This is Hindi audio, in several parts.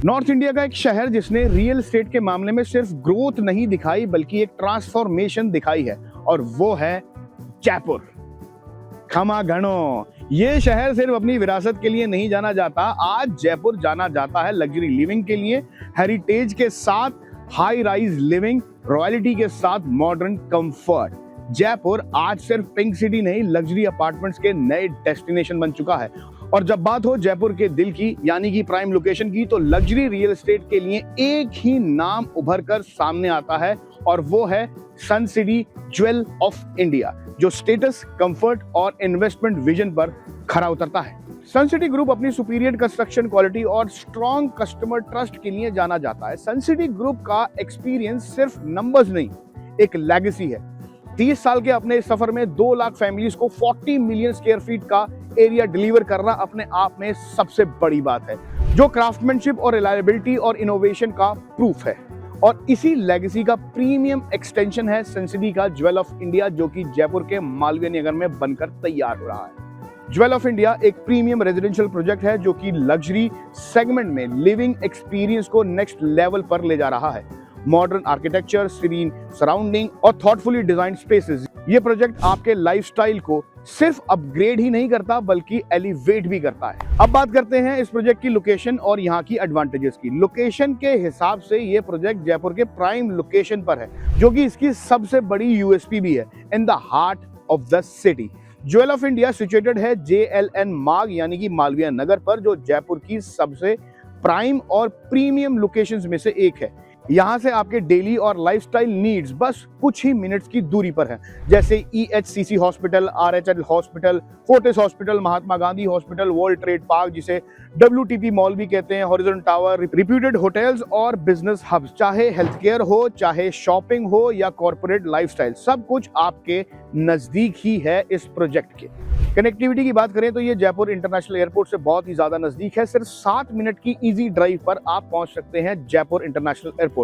नॉर्थ इंडिया का एक शहर जिसने रियल एस्टेट के मामले में सिर्फ ग्रोथ नहीं दिखाई बल्कि एक ट्रांसफॉर्मेशन दिखाई है, और वो है जयपुर। खमा गणो, ये शहर सिर्फ अपनी विरासत के लिए नहीं जाना जाता, आज जयपुर जाना जाता है लग्जरी लिविंग के लिए, हेरिटेज के साथ हाई राइज लिविंग, रॉयल्टी के साथ मॉडर्न कंफर्ट। जयपुर आज सिर्फ पिंक सिटी नहीं, लग्जरी अपार्टमेंट्स के नए डेस्टिनेशन बन चुका है। और जब बात हो जयपुर के दिल की यानी कि प्राइम लोकेशन की, तो लग्जरी रियल एस्टेट के लिए एक ही नाम उभर कर सामने आता है, और वो है सन सिटी ज्वेल ऑफ इंडिया, जो स्टेटस, कंफर्ट और इन्वेस्टमेंट विजन पर खरा उतरता है। सन सिटी ग्रुप अपनी सुपीरियर कंस्ट्रक्शन क्वालिटी और स्ट्रॉन्ग कस्टमर ट्रस्ट के लिए जाना जाता है। सन सिटी ग्रुप का एक्सपीरियंस सिर्फ नंबर्स नहीं, एक लेगेसी है। 30 साल के अपने सफर में 2 लाख फैमिलीज को 40 मिलियन स्क्वायर फीट का एरिया डिलीवर करना अपने आप में सबसे बड़ी बात है, जो क्राफ्टमैनशिप और रिलायबिलिटी और इनोवेशन का प्रूफ है। और इसी लेगेसी का प्रीमियम एक्सटेंशन है सन सिटी का ज्वेल ऑफ इंडिया, जो कि जयपुर के मालवीय नगर में बनकर तैयार हो रहा है। ज्वेल ऑफ इंडिया एक प्रीमियम रेजिडेंशियल प्रोजेक्ट है जो कि लग्जरी सेगमेंट में लिविंग एक्सपीरियंस को नेक्स्ट लेवल पर ले जा रहा है। मॉडर्न आर्किटेक्चर, सीरीन सराउंडिंग और थॉटफुली डिजाइन स्पेसेस, ये प्रोजेक्ट आपके लाइफस्टाइल को सिर्फ अपग्रेड ही नहीं करता बल्कि एलिवेट भी करता है। अब बात करते हैं इस प्रोजेक्ट की लोकेशन और यहाँ की एडवांटेजेस की। लोकेशन के हिसाब से ये प्रोजेक्ट जयपुर के प्राइम लोकेशन पर है, जो कि इसकी सबसे बड़ी यूएसपी भी है, in the heart of the city. Jewel of India situated है JLN मार्ग यानी कि मालवीय नगर पर, जो जयपुर की सबसे प्राइम और प्रीमियम लोकेशंस में से एक है। यहाँ से आपके डेली और लाइफस्टाइल नीड्स बस कुछ ही मिनट्स की दूरी पर है, जैसे EHCC hospital, RHL hospital, Fortis hospital, Mahatma Gandhi hospital, world trade park जिसे WTP मॉल भी कहते हैं, हॉरिजॉन टावर, रिप्यूटेड होटल्स और बिजनेस हब्स। चाहे हेल्थ केयर हो, चाहे शॉपिंग हो या कॉर्पोरेट लाइफस्टाइल, सब कुछ आपके नजदीक ही है इस प्रोजेक्ट के। कनेक्टिविटी की बात करें तो ये जयपुर इंटरनेशनल एयरपोर्ट से बहुत ही ज्यादा नजदीक है। सिर्फ 7 मिनट की इजी ड्राइव पर आप पहुंच सकते हैं जयपुर इंटरनेशनल एयरपोर्ट।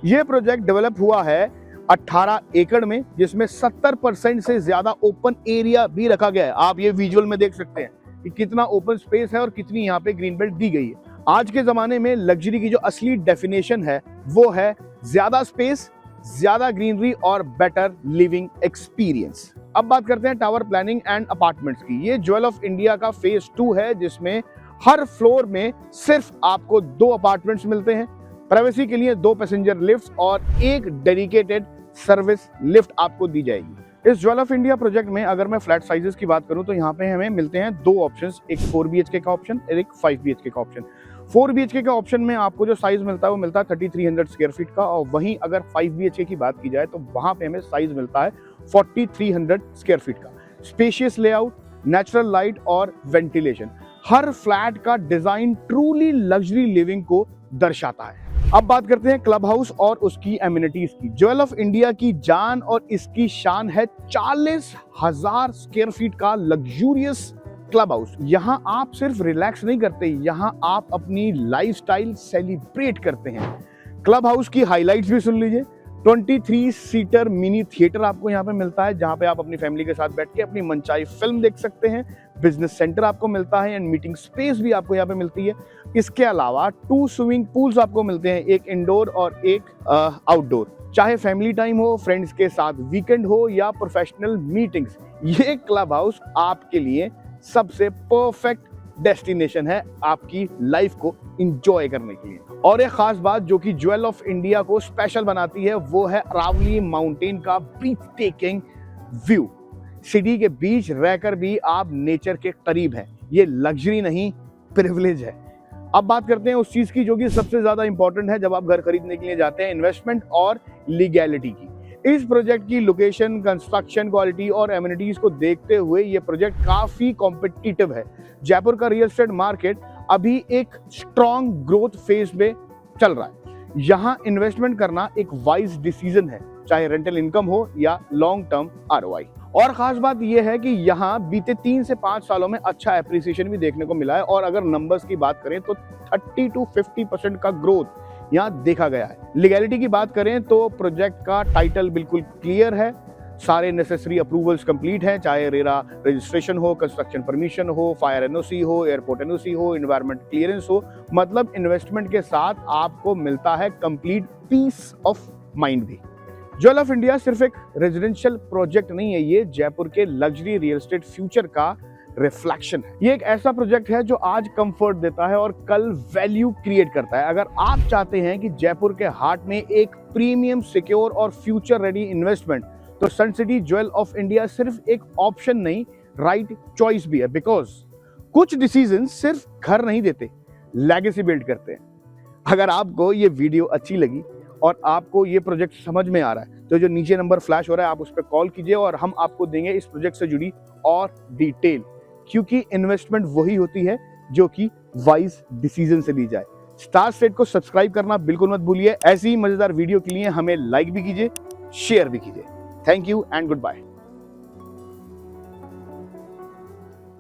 ये प्रोजेक्ट डेवलप हुआ है 18 एकड़ में, जिसमें 70% से ज्यादा ओपन एरिया भी रखा गया है। आप ये विजुअल में देख सकते हैं कि कितना ओपन स्पेस है और कितनी यहाँ पे ग्रीन बेल्ट दी गई है। आज के जमाने में लग्जरी की जो असली डेफिनेशन है वो है ज्यादा स्पेस, ज्यादा ग्रीनरी और बेटर लिविंग एक्सपीरियंस। अब बात करते हैं टावर प्लानिंग एंड अपार्टमेंट्स की। ये ज्वेल ऑफ इंडिया का फेज 2 है, जिसमें हर फ्लोर में सिर्फ आपको 2 अपार्टमेंट्स मिलते हैं। प्राइवेसी के लिए 2 पैसेंजर लिफ्ट और 1 डेडिकेटेड सर्विस लिफ्ट आपको दी जाएगी। इस ज्वेल ऑफ इंडिया प्रोजेक्ट में अगर मैं फ्लैट साइजेस की बात करूं तो यहाँ पे हमें मिलते हैं 2 ऑप्शंस, एक 4 BHK का ऑप्शन और एक 5 BHK का ऑप्शन। 4 BHK का ऑप्शन में आपको जो साइज मिलता है वो मिलता है 3300 स्क्वायर फीट का, और वहीं अगर 5 BHK की बात की जाए तो वहां पे हमें साइज मिलता है 4300 स्क्वायर फीट का। स्पेशियस लेआउट, नेचुरल लाइट और वेंटिलेशन, हर फ्लैट का डिजाइन ट्रूली लग्जरी लिविंग को दर्शाता है। अब बात करते हैं क्लब हाउस और उसकी एमिनिटीज की। ज्वेल ऑफ इंडिया की जान और इसकी शान है 40,000 स्क्वायर फीट का लग्जूरियस क्लब हाउस। यहाँ आप सिर्फ रिलैक्स नहीं करते, यहाँ आप अपनी लाइफस्टाइल सेलिब्रेट करते हैं। क्लब हाउस की हाइलाइट्स भी सुन लीजिए। 23 सीटर मिनी थिएटर आपको यहाँ पे मिलता है, जहाँ पे आप अपनी फैमिली के साथ बैठ के अपनी मनचाही फिल्म देख सकते हैं। बिजनेस सेंटर आपको मिलता है एंड मीटिंग स्पेस भी आपको यहाँ पे मिलती है। इसके अलावा 2 स्विमिंग पूल्स आपको मिलते हैं, एक इंडोर और एक आउटडोर। चाहे फैमिली टाइम हो, फ्रेंड्स के साथ वीकेंड हो या प्रोफेशनल मीटिंग्स, ये क्लब हाउस आपके लिए सबसे परफेक्ट डेस्टिनेशन है आपकी लाइफ को एंजॉय करने के लिए। और एक खास बात जो कि ज्वेल ऑफ इंडिया को स्पेशल बनाती है वो है अरावली माउंटेन का ब्रीथ टेकिंग व्यू। सिटी के बीच रहकर भी आप नेचर के करीब हैं। ये लग्जरी नहीं, प्रिविलेज है। अब बात करते हैं उस चीज की जो कि सबसे ज्यादा इंपॉर्टेंट है जब आप घर खरीदने के लिए जाते हैं, इन्वेस्टमेंट और लीगैलिटी की। इस प्रोजेक्ट की लोकेशन, कंस्ट्रक्शन क्वालिटी और एमिनिटीज को देखते हुए ये प्रोजेक्ट काफी कॉम्पिटिटिव है। जयपुर का रियल एस्टेट मार्केट अभी एक स्ट्रॉन्ग ग्रोथ फेज में चल रहा है। यहाँ इन्वेस्टमेंट करना एक वाइज डिसीजन है, चाहे रेंटल इनकम हो या लॉन्ग टर्म ROI। और खास बात यह है कि यहाँ बीते 3 से 5 सालों में अच्छा एप्रिसिएशन भी देखने को मिला है, और अगर नंबर्स की बात करें तो 30 to 50% का ग्रोथ यहाँ देखा गया है। लीगैलिटी की बात करें तो प्रोजेक्ट का टाइटल बिल्कुल क्लियर है, सारे नेसेसरी अप्रूवल्स कंप्लीट हैं, चाहे रेरा रजिस्ट्रेशन हो, कंस्ट्रक्शन परमिशन हो, फायर एनओसी हो, एयरपोर्ट एनओसी हो, एनवायरमेंट क्लियरेंस हो। मतलब इन्वेस्टमेंट के साथ आपको मिलता है कंप्लीट पीस ऑफ माइंड भी। ज्वेल ऑफ इंडिया सिर्फ एक रेजिडेंशियल प्रोजेक्ट नहीं है, ये जयपुर के लग्जरी रियल एस्टेट फ्यूचर का रिफ्लेक्शन है। ये एक ऐसा प्रोजेक्ट है जो आज कंफर्ट देता है और कल वैल्यू क्रिएट करता है। अगर आप चाहते हैं कि जयपुर के हार्ट में एक प्रीमियम, सिक्योर और फ्यूचर रेडी इन्वेस्टमेंट, तो सन सिटी ज्वेल ऑफ इंडिया सिर्फ एक ऑप्शन नहीं, राइट चॉइस भी है। बिकॉज कुछ डिसीजन सिर्फ घर नहीं देते, लेगेसी बिल्ड करते हैं। अगर आपको ये वीडियो अच्छी लगी और आपको ये प्रोजेक्ट समझ में आ रहा है, तो जो नीचे नंबर फ्लैश हो रहा है आप उस पर कॉल कीजिए और हम आपको देंगे इस प्रोजेक्ट से जुड़ी और डिटेल। क्योंकि इन्वेस्टमेंट वही होती है जो कि वाइज डिसीजन से ली जाए। स्टार स्टेट को सब्सक्राइब करना बिल्कुल मत भूलिए। ऐसी ही मजेदार वीडियो के लिए हमें लाइक भी कीजिए, शेयर भी कीजिए। Thank you and good bye.